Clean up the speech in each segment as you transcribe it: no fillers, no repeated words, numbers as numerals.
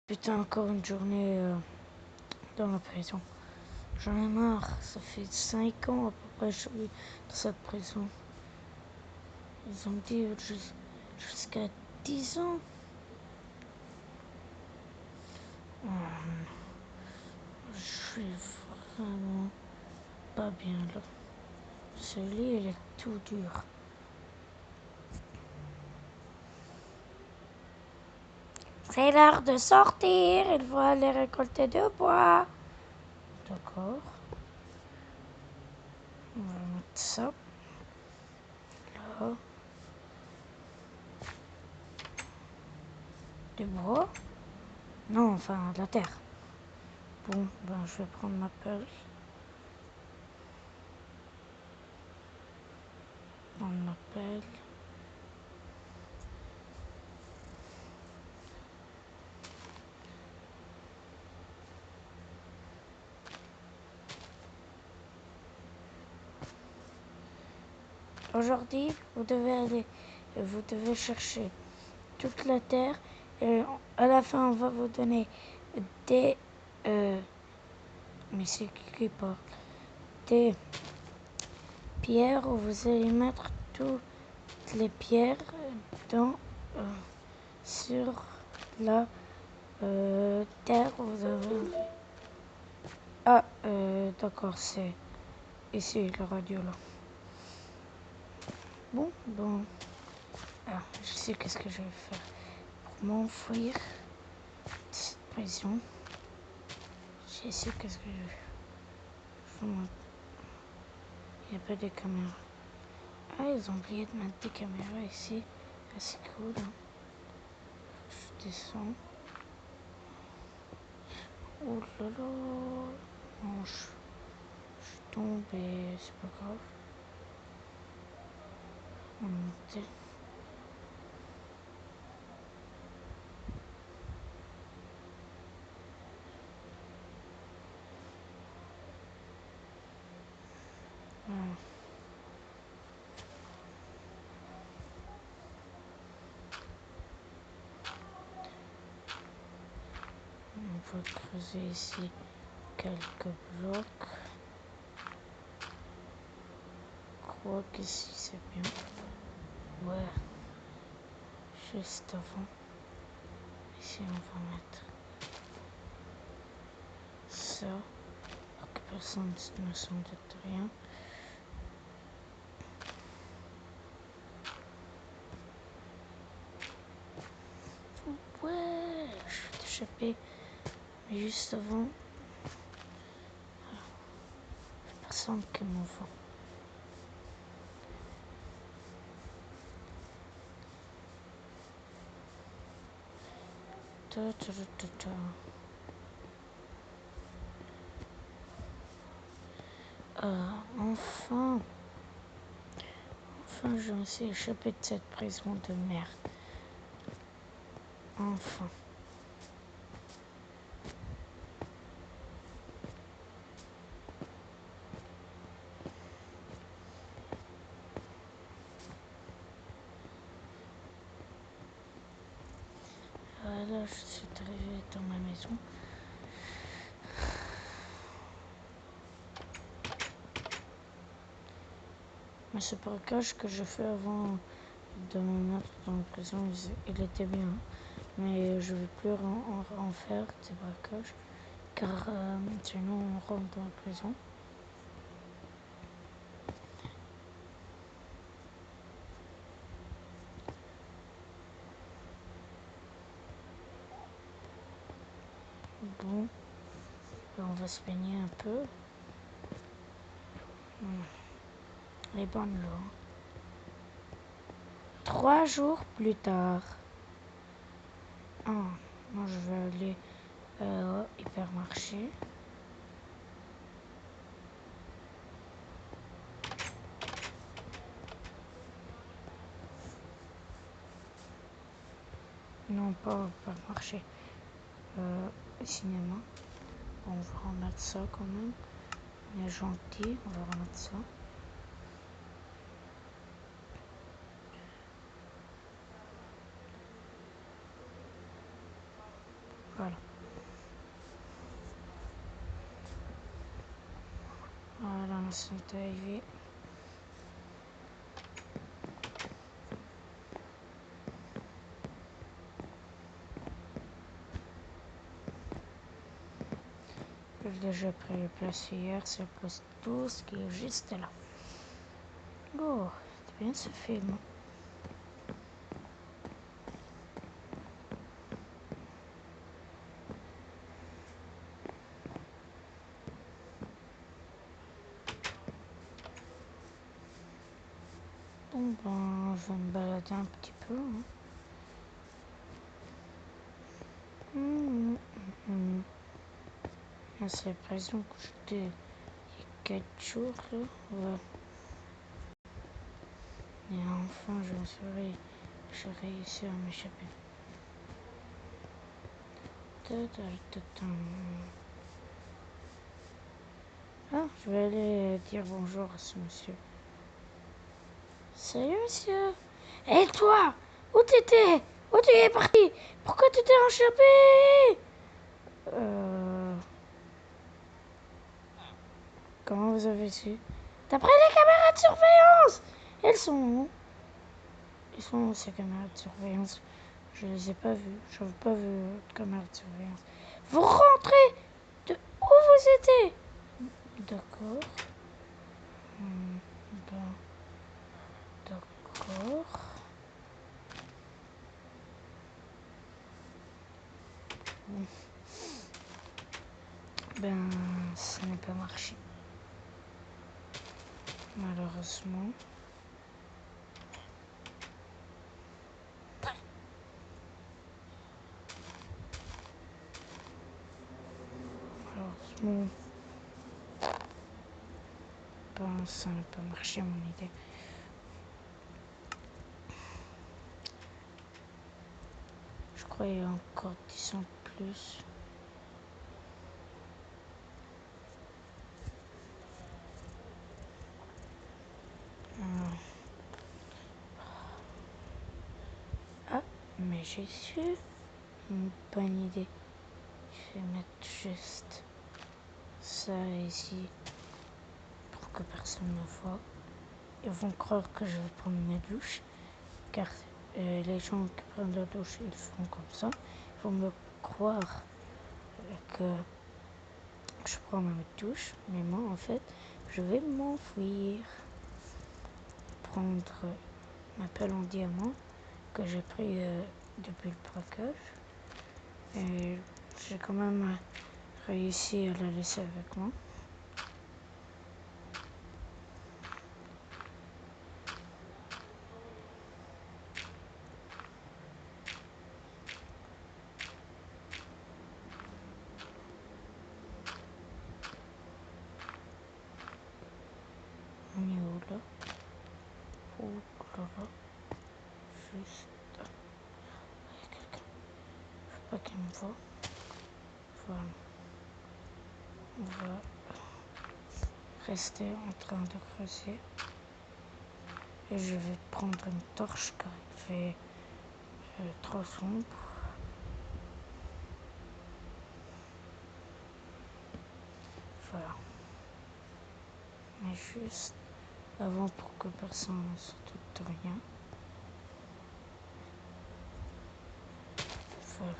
Putain, encore une journée dans la prison. J'en ai marre, ça fait 5 ans à peu près que je suis dans cette prison. Ils ont dit jusqu'à 10 ans. Je suis vraiment pas bien là. Ce lit, il est tout dur. C'est l'heure de sortir, il faut aller récolter du bois. D'accord. On va mettre ça. Là. Du bois? Non, enfin, de la terre. Bon, ben je vais prendre ma pelle. Prendre ma pelle. Aujourd'hui, vous devez chercher toute la terre et à la fin, on va vous donner des... mais c'est qui parle? Des pierres où vous allez mettre toutes les pierres sur la terre où vous avez... Ah, d'accord, c'est ici la radio là. Bon, je sais qu'est-ce que je vais faire pour m'enfuir de cette prison. Je sais qu'est-ce que je vais faire. Il n'y a pas de caméra. Ah, ils ont oublié de mettre des caméras ici. Ah, c'est cool. Hein. Je descends. Oh là là. Non, je suis tombée. C'est pas grave. On va monter. On va creuser ici quelques blocs. Je crois qu'ici c'est bien. Ouais. Juste avant. Ici on va mettre ça. Pour que personne ne s'en doute rien. Ouais, je vais t'échapper. Mais juste avant, personne qui m'en voit. Enfin, je me suis échappé de cette prison de merde. Enfin. Voilà, je suis arrivé dans ma maison. Mais ce braquage que je fais avant de me mettre dans la prison, il était bien. Mais je ne vais plus en faire des braquages. Car sinon on rentre dans la prison. Bon, on va se baigner un peu. Les bonnes l'eau. 3 jours plus tard. Moi je vais aller au hypermarché. Non, pas au hypermarché. Cinéma. Bon, on va remettre ça quand même. On est gentil, on va remettre ça. Voilà. sont arrivés. J'ai déjà pris le place hier, c'est le poste 12 qui est juste là. Oh, c'est bien ce film. Bon ben, je vais me balader un petit peu. Hein. C'est l'impression que j'étais il y a 4 jours là. Ouais. Et enfin, j'ai réussi à m'échapper. Ah, je vais aller dire bonjour à ce monsieur. Salut monsieur. Et toi, où t'étais? Où tu es parti? Pourquoi tu t'es échappé? Comment vous avez su? D'après les caméras de surveillance. Elles sont où? Ils sont où ces caméras de surveillance? Je les ai pas vues. Je n'ai pas vu de caméras de surveillance. Vous rentrez de où vous étiez? D'accord. Ben, d'accord. Ben, ça n'a pas marché. Malheureusement. Malheureusement. Ben, ça n'a pas marché mon idée. Je croyais encore 10 ans de plus. Ah, mais j'ai su une bonne idée. Je vais mettre juste ça ici pour que personne ne me voit. Ils vont croire que je vais prendre ma douche, car les gens qui prennent la douche, ils font comme ça. Ils vont me croire que je prends ma douche, mais moi, en fait, je vais m'enfuir, prendre ma pelle en diamant que j'ai pris depuis le braquage. Et j'ai quand même réussi à la laisser avec moi. On est où là? Oh là là. Juste. Il y a quelqu'un. Faut pas qu'il me voit. Voilà. On va rester en train de creuser. Et je vais prendre une torche car il fait trop sombre. Voilà. Mais juste avant pour que personne ne se doute de rien. Voilà.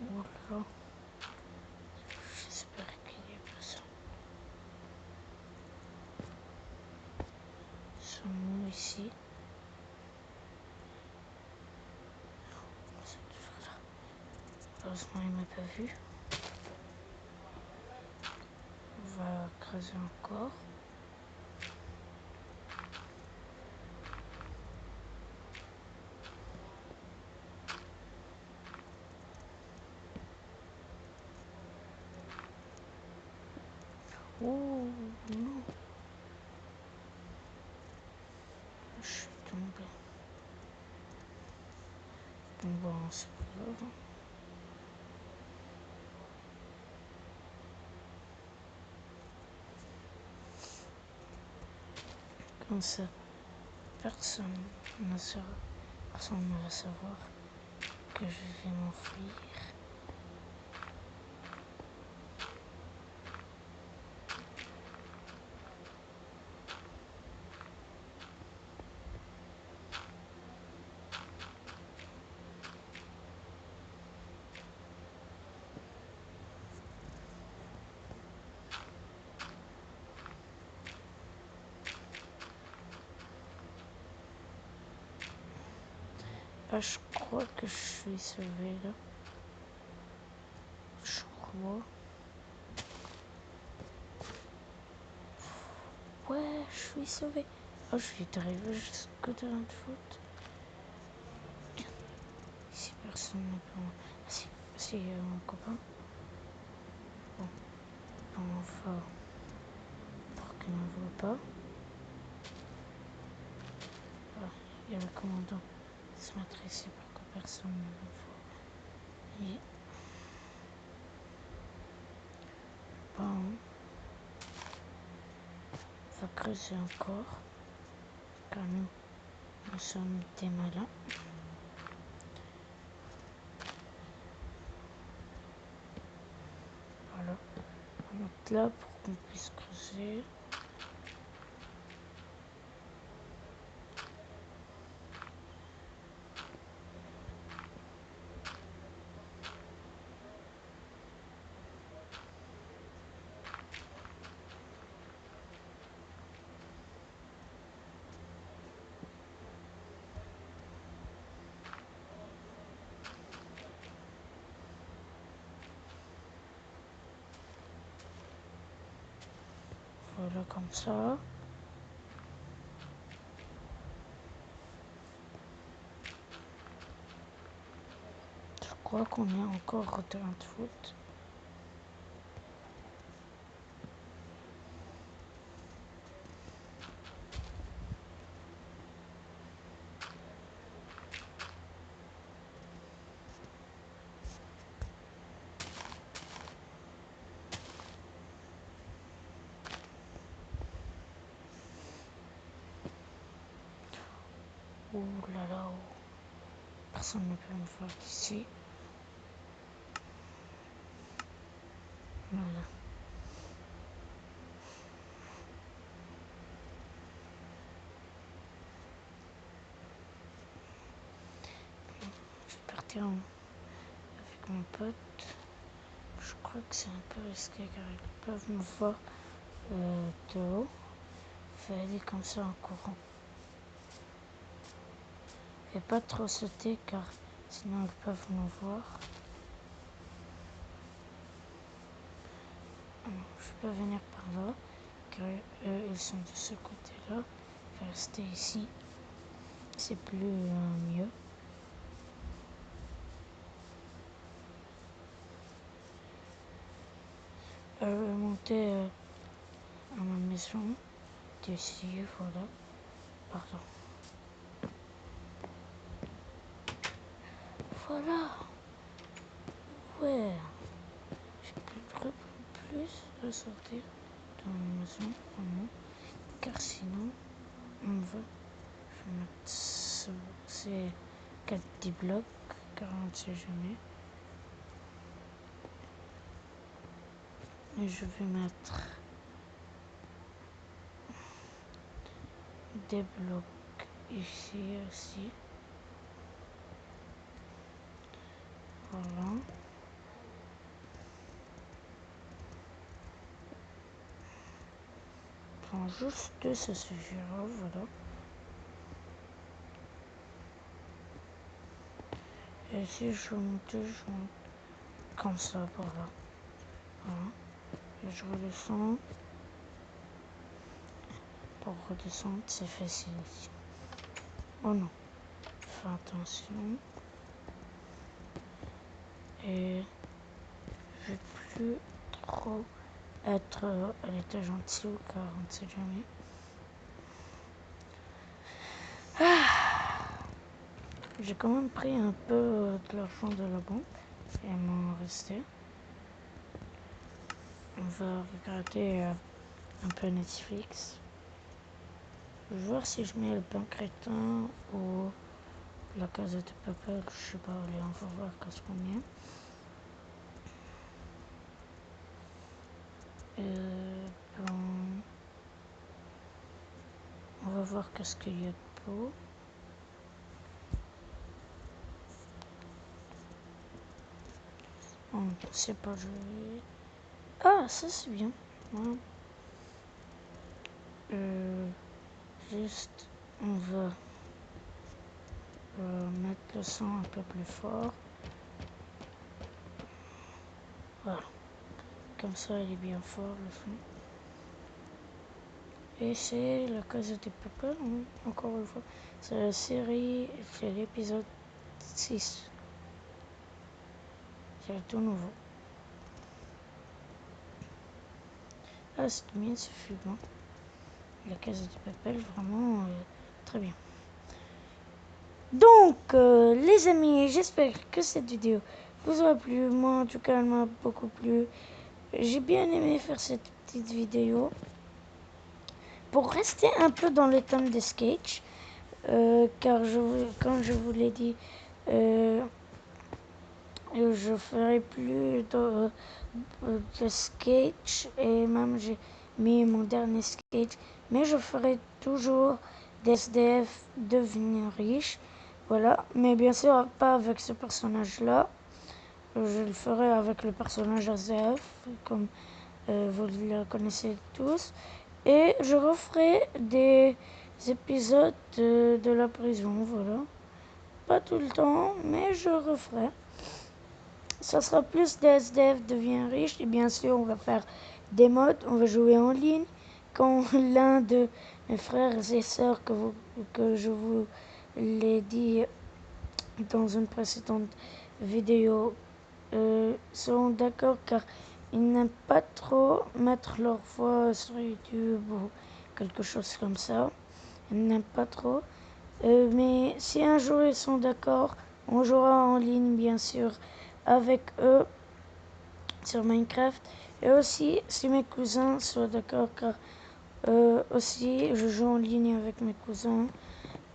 Oh là là. J'espère qu'il y a personne. Ils sont où ici? C'est toujours là. Heureusement, il m'a pas vu. On va creuser encore. Oh non. Je suis tombée. Bon, c'est pas grave. Comme ça, personne ne va savoir que je vais m'enfuir. Ah, je crois que je suis sauvé là. Je crois. Ouais, je suis sauvé. Oh, je suis arrivé jusqu'au terrain de foot. Si personne ne peut... Si mon copain. Bon, on va pour qu'il ne voit pas. Ah, il y a le commandant qui se mettra ici pour que personne ne le voit. Et... Bon. On va creuser encore. Car nous sommes des malins. Voilà. On va mettre là pour qu'on puisse creuser. Voilà, comme ça. Je crois qu'on est encore au terrain de foot. Ouh là là, personne ne peut me voir d'ici. Voilà. Je vais partir avec mon pote. Je crois que c'est un peu risqué car ils peuvent me voir de haut. Je vais aller comme ça en courant. Je vais pas trop sauter car sinon ils peuvent me voir. Je peux venir par là car eux ils sont de ce côté-là. Je vais rester ici. C'est plus mieux. Je vais monter à ma maison d'ici, voilà. Pardon. Voilà. Ouais. J'ai plus de sortir dans la maison, vraiment. Car sinon, on va. Je vais mettre ces 4 petits blocs, car on ne sait jamais. Et je vais mettre des blocs ici aussi. Voilà. Prends juste deux, ça suffira, voilà. Et si je monte comme ça, voilà. Voilà. Et je redescends. Pour redescendre, c'est facile ici. Oh non. Fais attention. Et je vais plus trop être à l'étage en dessous car on ne sait jamais. J'ai quand même pris un peu de l'argent de la banque et il m'en restait. On va regarder un peu Netflix. Je vais voir si je mets le plan crétin ou la Casa de Papel. Je sais pas, allez, on va voir qu'est-ce qu'on met. Plan... On va voir qu'est-ce qu'il y a de beau. On ne sait pas jouer. Ah, ça c'est bien. Ouais. Juste, on va mettre le son un peu plus fort. Voilà. Comme ça, il est bien fort le son. Et c'est la Casa de Papel, hein, encore une fois. C'est la série, c'est l'épisode 6. C'est tout nouveau. Ah, c'est bien, c'est fumant. La Casa de Papel, vraiment très bien. Donc, les amis, j'espère que cette vidéo vous aura plu. Moi, en tout cas, elle m'a beaucoup plu. J'ai bien aimé faire cette petite vidéo. Pour rester un peu dans le thème des sketchs, car comme je vous l'ai dit, je ferai plus de sketch et même j'ai mis mon dernier sketch, mais je ferai toujours des SDF devenir riches, voilà, mais bien sûr pas avec ce personnage là, je le ferai avec le personnage SDF comme vous le connaissez tous, et je referai des épisodes de la prison, voilà, pas tout le temps, mais je referai. Ça sera plus des SDF devient riche. Et bien sûr, on va faire des modes. On va jouer en ligne. Quand l'un de mes frères et sœurs, que je vous l'ai dit dans une précédente vidéo, seront d'accord car ils n'aiment pas trop mettre leur voix sur YouTube ou quelque chose comme ça. Ils n'aiment pas trop. Mais si un jour ils sont d'accord, on jouera en ligne bien sûr avec eux sur Minecraft. Et aussi si mes cousins sont d'accord, car aussi je joue en ligne avec mes cousins.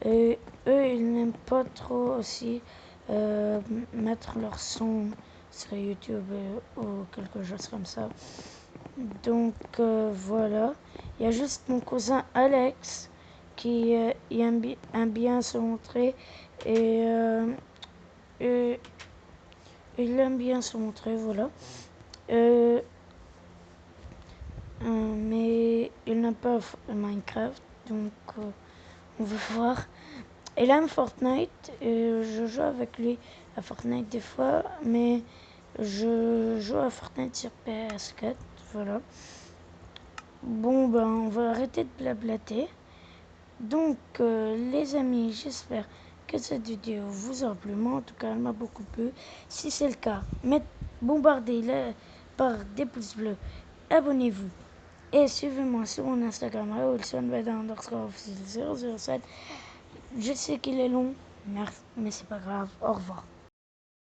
Et eux ils n'aiment pas trop aussi mettre leur son sur YouTube ou quelque chose comme ça. Donc voilà. Il y a juste mon cousin Alex qui aime bien se montrer et il aime bien se montrer, voilà. Mais il n'a pas Minecraft, donc on va voir. Il aime Fortnite, je joue avec lui à Fortnite des fois, mais je joue à Fortnite sur PS4, voilà. Bon, ben, on va arrêter de blablater. Donc, les amis, j'espère que cette vidéo vous aura plu. Moi, en tout cas, elle m'a beaucoup plu. Si c'est le cas, bombardez-la par des pouces bleus. Abonnez-vous. Et suivez-moi sur mon Instagram, @wilsonbeda_officiel007. Je sais qu'il est long, mais c'est pas grave. Au revoir.